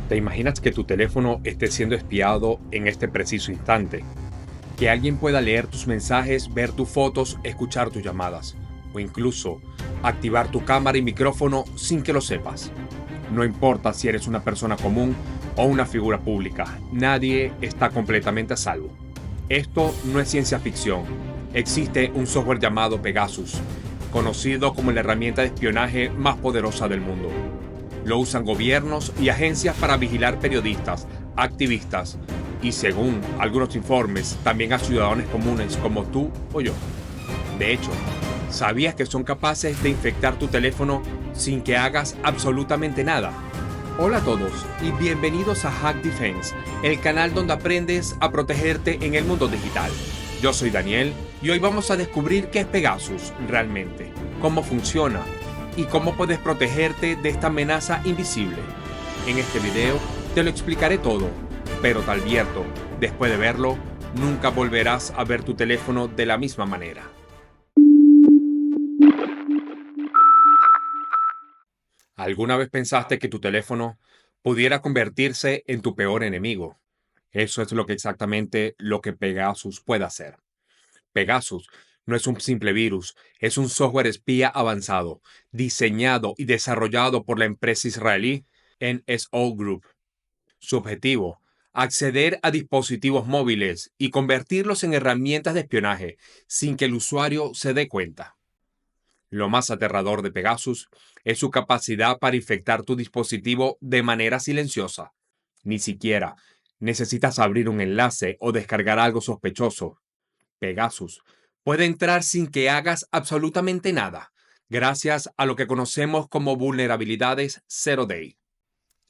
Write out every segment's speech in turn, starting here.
¿Te imaginas que tu teléfono esté siendo espiado en este preciso instante? Que alguien pueda leer tus mensajes, ver tus fotos, escuchar tus llamadas o incluso activar tu cámara y micrófono sin que lo sepas. No importa si eres una persona común o una figura pública, nadie está completamente a salvo. Esto no es ciencia ficción. Existe un software llamado Pegasus, conocido como la herramienta de espionaje más poderosa del mundo. Lo usan gobiernos y agencias para vigilar periodistas, activistas y, según algunos informes, también a ciudadanos comunes como tú o yo. De hecho, ¿sabías que son capaces de infectar tu teléfono sin que hagas absolutamente nada? Hola a todos y bienvenidos a Hack Defense, el canal donde aprendes a protegerte en el mundo digital. Yo soy Daniel y hoy vamos a descubrir qué es Pegasus realmente, cómo funciona y cómo puedes protegerte de esta amenaza invisible. En este video te lo explicaré todo, pero te advierto, después de verlo, nunca volverás a ver tu teléfono de la misma manera. ¿Alguna vez pensaste que tu teléfono pudiera convertirse en tu peor enemigo? Eso es exactamente lo que Pegasus puede hacer. Pegasus no es un simple virus, es un software espía avanzado, diseñado y desarrollado por la empresa israelí NSO Group. Su objetivo: acceder a dispositivos móviles y convertirlos en herramientas de espionaje sin que el usuario se dé cuenta. Lo más aterrador de Pegasus es su capacidad para infectar tu dispositivo de manera silenciosa. Ni siquiera necesitas abrir un enlace o descargar algo sospechoso. Pegasus puede entrar sin que hagas absolutamente nada, gracias a lo que conocemos como vulnerabilidades Zero Day.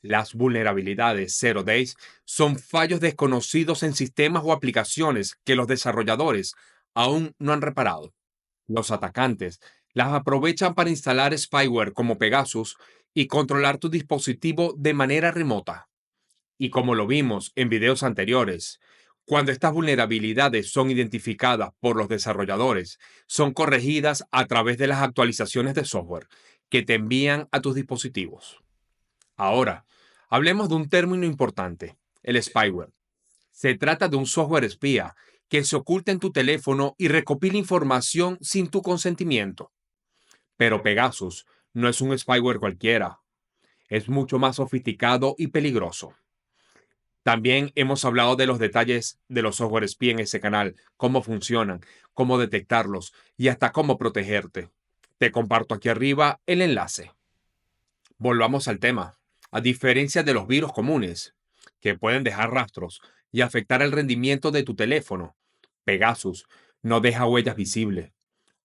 Las vulnerabilidades Zero Days son fallos desconocidos en sistemas o aplicaciones que los desarrolladores aún no han reparado. Los atacantes las aprovechan para instalar spyware como Pegasus y controlar tu dispositivo de manera remota. Y como lo vimos en videos anteriores, cuando estas vulnerabilidades son identificadas por los desarrolladores, son corregidas a través de las actualizaciones de software que te envían a tus dispositivos. Ahora, hablemos de un término importante: el spyware. Se trata de un software espía que se oculta en tu teléfono y recopila información sin tu consentimiento. Pero Pegasus no es un spyware cualquiera, es mucho más sofisticado y peligroso. También hemos hablado de los detalles de los software espía en ese canal, cómo funcionan, cómo detectarlos y hasta cómo protegerte. Te comparto aquí arriba el enlace. Volvamos al tema. A diferencia de los virus comunes, que pueden dejar rastros y afectar el rendimiento de tu teléfono, Pegasus no deja huellas visibles.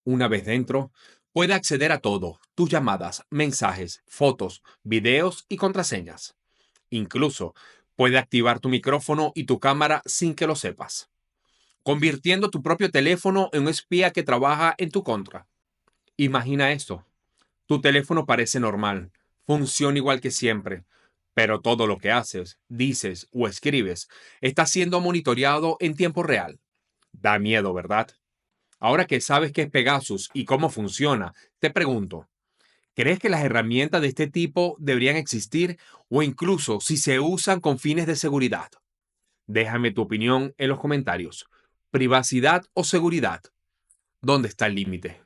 Una vez dentro, puede acceder a todo: tus llamadas, mensajes, fotos, videos y contraseñas. Incluso puede activar tu micrófono y tu cámara sin que lo sepas, convirtiendo tu propio teléfono en un espía que trabaja en tu contra. Imagina esto: tu teléfono parece normal, funciona igual que siempre, pero todo lo que haces, dices o escribes está siendo monitoreado en tiempo real. Da miedo, ¿verdad? Ahora que sabes qué es Pegasus y cómo funciona, te pregunto, ¿crees que las herramientas de este tipo deberían existir o incluso si se usan con fines de seguridad? Déjame tu opinión en los comentarios. ¿Privacidad o seguridad? ¿Dónde está el límite?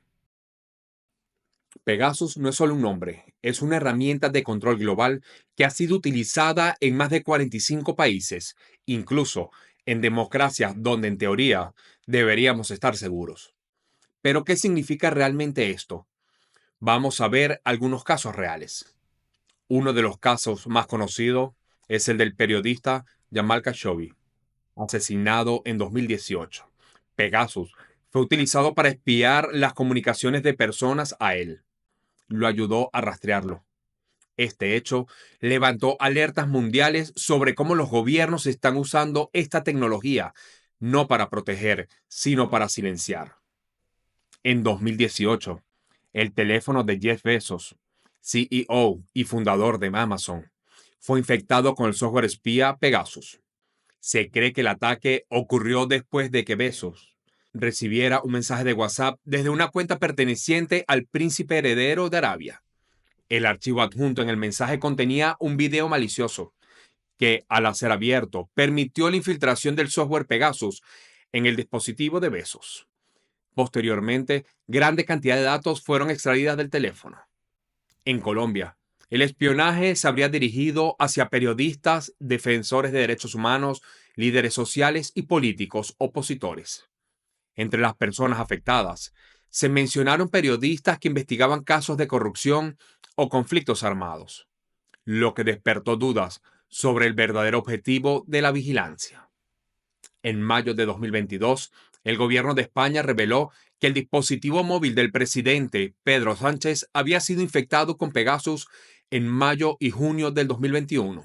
Pegasus no es solo un nombre, es una herramienta de control global que ha sido utilizada en más de 45 países, incluso en democracias donde en teoría deberíamos estar seguros. Pero ¿qué significa realmente esto? Vamos a ver algunos casos reales. Uno de los casos más conocidos es el del periodista Jamal Khashoggi, asesinado en 2018. Pegasus fue utilizado para espiar las comunicaciones de personas a él. Lo ayudó a rastrearlo. Este hecho levantó alertas mundiales sobre cómo los gobiernos están usando esta tecnología, no para proteger, sino para silenciar. En 2018, el teléfono de Jeff Bezos, CEO y fundador de Amazon, fue infectado con el software espía Pegasus. Se cree que el ataque ocurrió después de que Bezos recibiera un mensaje de WhatsApp desde una cuenta perteneciente al príncipe heredero de Arabia. El archivo adjunto en el mensaje contenía un video malicioso que, al ser abierto, permitió la infiltración del software Pegasus en el dispositivo de Bezos. Posteriormente, grandes cantidades de datos fueron extraídas del teléfono. En Colombia, el espionaje se habría dirigido hacia periodistas, defensores de derechos humanos, líderes sociales y políticos opositores. Entre las personas afectadas, se mencionaron periodistas que investigaban casos de corrupción o conflictos armados, lo que despertó dudas sobre el verdadero objetivo de la vigilancia. En mayo de 2022, el gobierno de España reveló que el dispositivo móvil del presidente Pedro Sánchez había sido infectado con Pegasus en mayo y junio del 2021.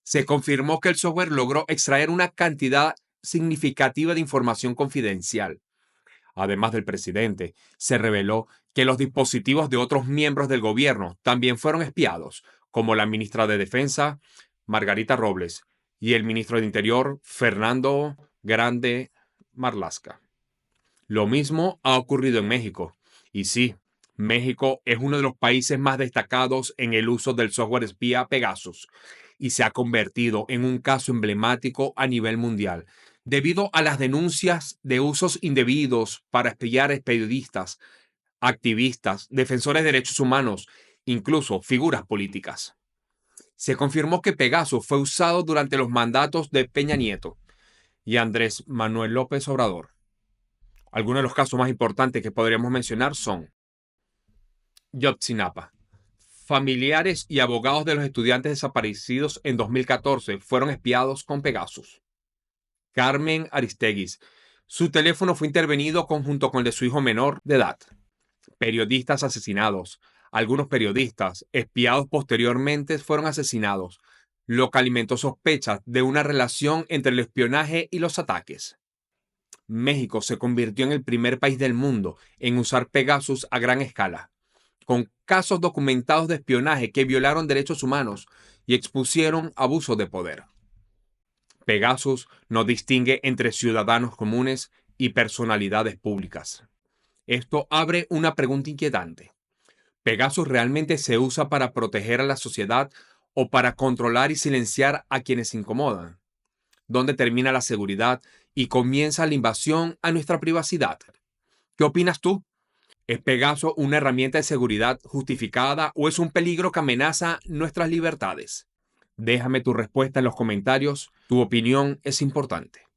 Se confirmó que el software logró extraer una cantidad significativa de información confidencial. Además del presidente, se reveló que los dispositivos de otros miembros del gobierno también fueron espiados, como la ministra de Defensa, Margarita Robles, y el ministro de Interior, Fernando Grande Marlaska. Lo mismo ha ocurrido en México. Y sí, México es uno de los países más destacados en el uso del software espía Pegasus y se ha convertido en un caso emblemático a nivel mundial, debido a las denuncias de usos indebidos para espiar a periodistas, activistas, defensores de derechos humanos, incluso figuras políticas. Se confirmó que Pegasus fue usado durante los mandatos de Peña Nieto y Andrés Manuel López Obrador. Algunos de los casos más importantes que podríamos mencionar son Yotzinapa. Familiares y abogados de los estudiantes desaparecidos en 2014 fueron espiados con Pegasus. Carmen Aristeguis. Su teléfono fue intervenido junto con el de su hijo menor de edad. Periodistas asesinados. Algunos periodistas, espiados posteriormente, fueron asesinados, lo que alimentó sospechas de una relación entre el espionaje y los ataques. México se convirtió en el primer país del mundo en usar Pegasus a gran escala, con casos documentados de espionaje que violaron derechos humanos y expusieron abusos de poder. Pegasus no distingue entre ciudadanos comunes y personalidades públicas. Esto abre una pregunta inquietante. ¿Pegasus realmente se usa para proteger a la sociedad o para controlar y silenciar a quienes incomodan? ¿Dónde termina la seguridad y comienza la invasión a nuestra privacidad? ¿Qué opinas tú? ¿Es Pegasus una herramienta de seguridad justificada o es un peligro que amenaza nuestras libertades? Déjame tu respuesta en los comentarios. Tu opinión es importante.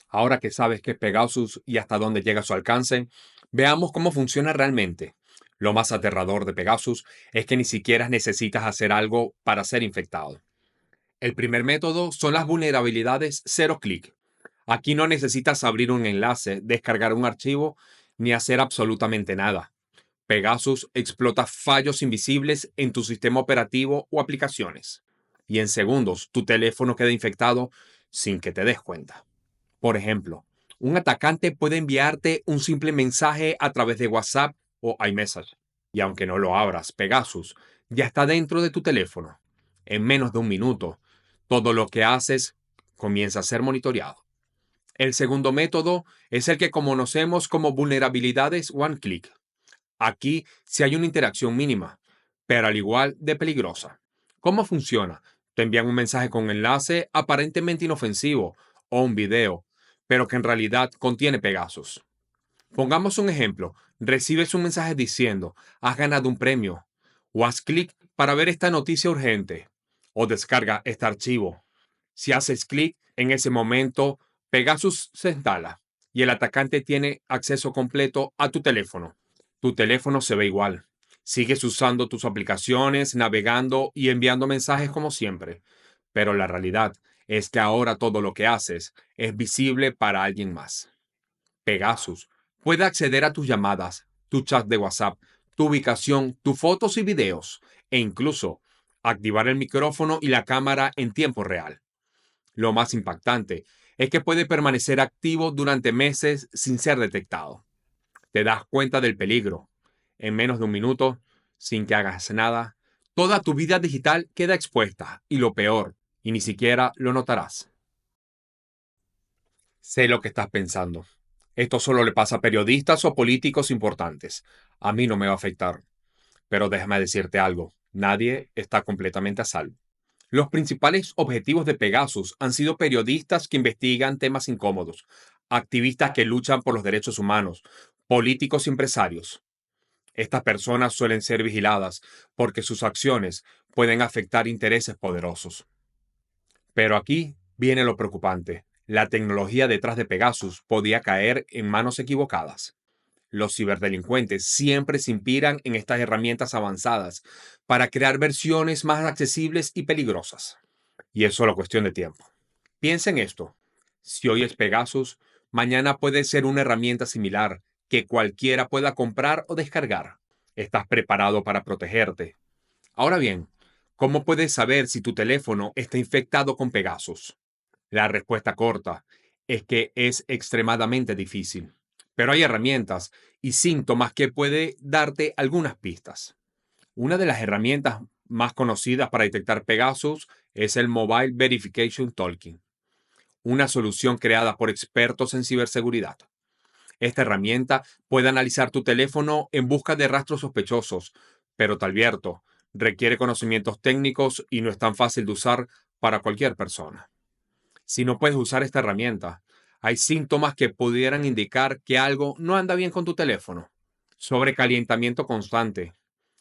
Ahora que sabes qué es Pegasus y hasta dónde llega su alcance, veamos cómo funciona realmente. Lo más aterrador de Pegasus es que ni siquiera necesitas hacer algo para ser infectado. El primer método son las vulnerabilidades cero clic. Aquí no necesitas abrir un enlace, descargar un archivo, ni hacer absolutamente nada. Pegasus explota fallos invisibles en tu sistema operativo o aplicaciones. Y en segundos, tu teléfono queda infectado sin que te des cuenta. Por ejemplo, un atacante puede enviarte un simple mensaje a través de WhatsApp o iMessage. Y aunque no lo abras, Pegasus ya está dentro de tu teléfono. En menos de un minuto, todo lo que haces comienza a ser monitoreado. El segundo método es el que conocemos como vulnerabilidades one click. Aquí sí hay una interacción mínima, pero al igual de peligrosa. ¿Cómo funciona? Te envían un mensaje con enlace aparentemente inofensivo o un video, pero que en realidad contiene Pegasus. Pongamos un ejemplo. Recibes un mensaje diciendo, has ganado un premio, o haz clic para ver esta noticia urgente, o descarga este archivo. Si haces clic en ese momento, Pegasus se instala y el atacante tiene acceso completo a tu teléfono. Tu teléfono se ve igual. Sigues usando tus aplicaciones, navegando y enviando mensajes como siempre. Pero la realidad es que ahora todo lo que haces es visible para alguien más. Pegasus puede acceder a tus llamadas, tu chat de WhatsApp, tu ubicación, tus fotos y videos, e incluso activar el micrófono y la cámara en tiempo real. Lo más impactante es que puede permanecer activo durante meses sin ser detectado. Te das cuenta del peligro. En menos de un minuto, sin que hagas nada, toda tu vida digital queda expuesta y lo peor, y ni siquiera lo notarás. Sé lo que estás pensando. Esto solo le pasa a periodistas o políticos importantes. A mí no me va a afectar. Pero déjame decirte algo. Nadie está completamente a salvo. Los principales objetivos de Pegasus han sido periodistas que investigan temas incómodos, activistas que luchan por los derechos humanos, políticos y empresarios. Estas personas suelen ser vigiladas porque sus acciones pueden afectar intereses poderosos. Pero aquí viene lo preocupante. La tecnología detrás de Pegasus podía caer en manos equivocadas. Los ciberdelincuentes siempre se inspiran en estas herramientas avanzadas para crear versiones más accesibles y peligrosas. Y es solo cuestión de tiempo. Piensa en esto. Si hoy es Pegasus, mañana puede ser una herramienta similar que cualquiera pueda comprar o descargar. ¿Estás preparado para protegerte? Ahora bien, ¿cómo puedes saber si tu teléfono está infectado con Pegasus? La respuesta corta es que es extremadamente difícil, pero hay herramientas y síntomas que puede darte algunas pistas. Una de las herramientas más conocidas para detectar Pegasus es el Mobile Verification Toolkit, una solución creada por expertos en ciberseguridad. Esta herramienta puede analizar tu teléfono en busca de rastros sospechosos, pero te advierto, requiere conocimientos técnicos y no es tan fácil de usar para cualquier persona. Si no puedes usar esta herramienta, hay síntomas que pudieran indicar que algo no anda bien con tu teléfono. Sobrecalentamiento constante.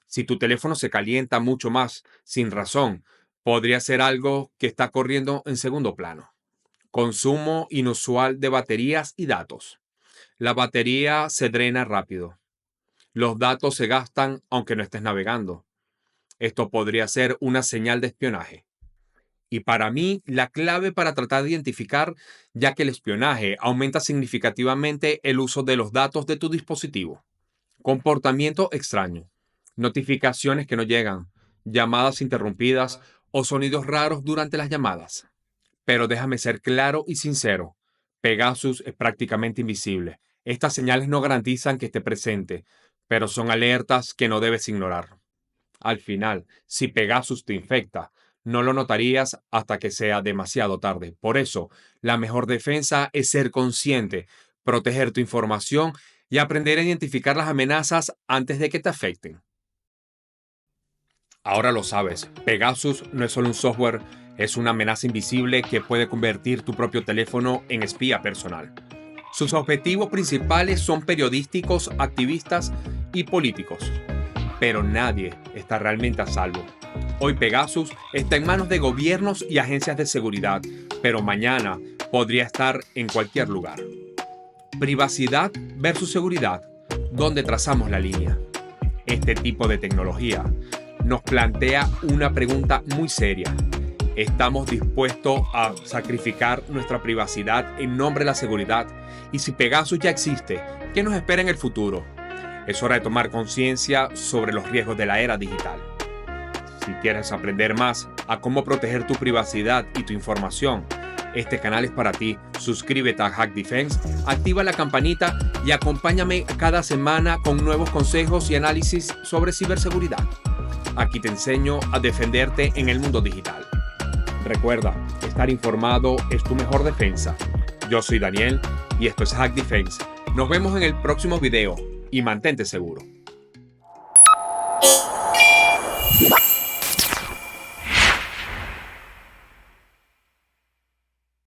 Si tu teléfono se calienta mucho más sin razón, podría ser algo que está corriendo en segundo plano. Consumo inusual de baterías y datos. La batería se drena rápido. Los datos se gastan aunque no estés navegando. Esto podría ser una señal de espionaje. Y para mí, la clave para tratar de identificar, ya que el espionaje aumenta significativamente el uso de los datos de tu dispositivo. Comportamiento extraño. Notificaciones que no llegan, llamadas interrumpidas o sonidos raros durante las llamadas. Pero déjame ser claro y sincero. Pegasus es prácticamente invisible. Estas señales no garantizan que esté presente, pero son alertas que no debes ignorar. Al final, si Pegasus te infecta, no lo notarías hasta que sea demasiado tarde. Por eso, la mejor defensa es ser consciente, proteger tu información y aprender a identificar las amenazas antes de que te afecten. Ahora lo sabes, Pegasus no es solo un software, es una amenaza invisible que puede convertir tu propio teléfono en espía personal. Sus objetivos principales son periodísticos, activistas y políticos, pero nadie está realmente a salvo. Hoy Pegasus está en manos de gobiernos y agencias de seguridad, pero mañana podría estar en cualquier lugar. Privacidad versus seguridad, ¿dónde trazamos la línea? Este tipo de tecnología nos plantea una pregunta muy seria. ¿Estamos dispuestos a sacrificar nuestra privacidad en nombre de la seguridad? Y si Pegasus ya existe, ¿qué nos espera en el futuro? Es hora de tomar conciencia sobre los riesgos de la era digital. Si quieres aprender más a cómo proteger tu privacidad y tu información, este canal es para ti. Suscríbete a Hack Defense, activa la campanita y acompáñame cada semana con nuevos consejos y análisis sobre ciberseguridad. Aquí te enseño a defenderte en el mundo digital. Recuerda, estar informado es tu mejor defensa. Yo soy Daniel y esto es Hack Defense. Nos vemos en el próximo video y mantente seguro.